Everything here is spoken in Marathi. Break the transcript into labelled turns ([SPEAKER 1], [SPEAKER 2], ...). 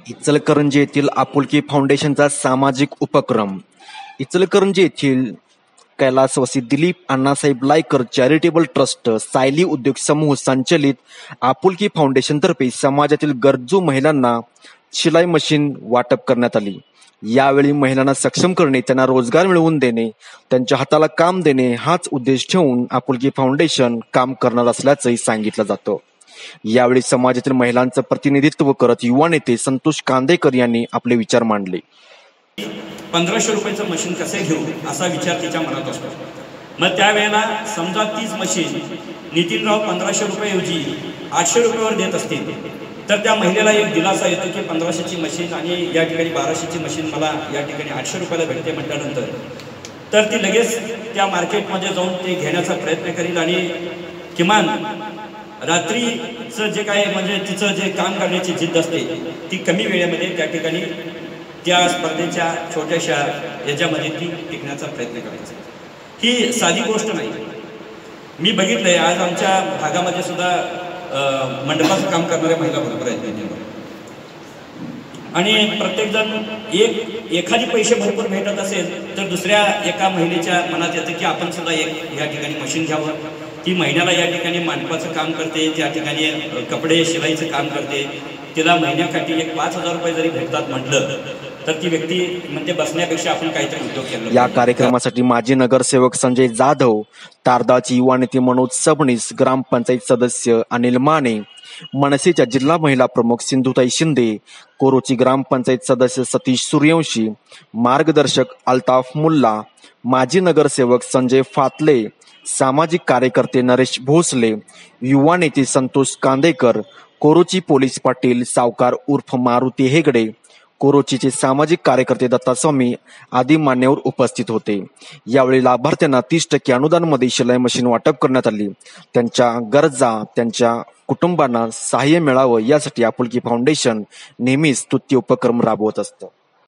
[SPEAKER 1] इचलकरंजी येथील आपुलकी फाउंडेशनचा सामाजिक उपक्रम. इचलकरंजी येथील कैलासवासी दिलीप अण्णासाहेब लायकर चॅरिटेबल ट्रस्ट सायली उद्योग समूह संचलित आपुलकी फाउंडेशनतर्फे समाजातील गरजू महिलांना शिलाई मशीन वाटप करण्यात आली. यावेळी महिलांना सक्षम करणे, त्यांना रोजगार मिळवून देणे, त्यांच्या हाताला काम देणे हाच उद्देश ठेवून आपुलकी फाउंडेशन काम करणार असल्याचंही सांगितलं जातं. यावेळी समाजातील महिलांचं प्रतिनिधित्व करत युवा नेते संतोष कांदेकर यांनी आपले विचार मांडले.
[SPEAKER 2] 1500 रुपयाचं मशीन कसे घेऊ असा विचार तिच्या मनात असतो. मग त्यावेळेला समजा तीच मशीन नितीनराव 1500 रुपयाऐवजी 800 रुपयावर देत असतील तर त्या महिलेला एक दिलासा येतो की 1500ची मशीन आणि या ठिकाणी 1200ची मशीन मला या ठिकाणी 800 रुपयाला भेटते म्हटल्यानंतर तर ती लगेच त्या मार्केटमध्ये जाऊन ते घेण्याचा प्रयत्न करेल आणि किमान रात्रीचं जे काय म्हणजे तिचं जे काम करण्याची जिद्द असते ती कमी वेळेमध्ये त्या ठिकाणी त्या स्पर्धेच्या छोट्याशा याच्यामध्ये ती टिकण्याचा प्रयत्न करायचा. ही साधी गोष्ट नाही. मी बघितलंय आज आमच्या भागामध्ये सुद्धा मंडपाचं काम करणाऱ्या महिला बरोबर आहेत आणि प्रत्येकजण एखादी पैसे भरपूर भेटत असेल तर दुसऱ्या एका महिलेच्या मनात येतं की आपण सुद्धा एक या ठिकाणी मशीन घ्यावं. ती महिन्याला या ठिकाणी मंडपाचं काम करते, त्या ठिकाणी कपडे शिलाईचं काम करते. तिला महिन्याकाठी एक 5000 रुपये जरी भेटतात म्हटलं तर ती व्यक्ती म्हणजे बसण्यापेक्षा आपण काहीतरी उद्योग केला.
[SPEAKER 1] या कार्यक्रमासाठी माजी नगरसेवक संजय जाधव, तारदाळची युवा नेते मनोज सबनीस, ग्रामपंचायत सदस्य अनिल माने, मनसेच्या जिल्हा महिला प्रमुख सिंधुताई शिंदे, कोरोची ग्रामपंचायत सदस्य सतीश सूर्यवंशी, मार्गदर्शक अल्ताफ मुल्ला, माजी नगरसेवक संजय फातले, सामाजिक कार्यकर्ते नरेश भोसले, युवा नेते संतोष कांदेकर, कोरोची पोलीस पाटील सावकार उर्फ मारुती हेगडे, कोरोचीचे सामाजिक कार्यकर्ते दत्तास्वामी आदी मान्यवर उपस्थित होते. यावेळी लाभार्थ्यांना 30% अनुदानामध्ये शिलाई मशीन वाटप करण्यात आली. त्यांच्या गरजा, त्यांच्या कुटुंबांना सहाय्य मिळावं यासाठी आपुलकी फाउंडेशन नेहमीच स्तुत्य उपक्रम राबवत असतं.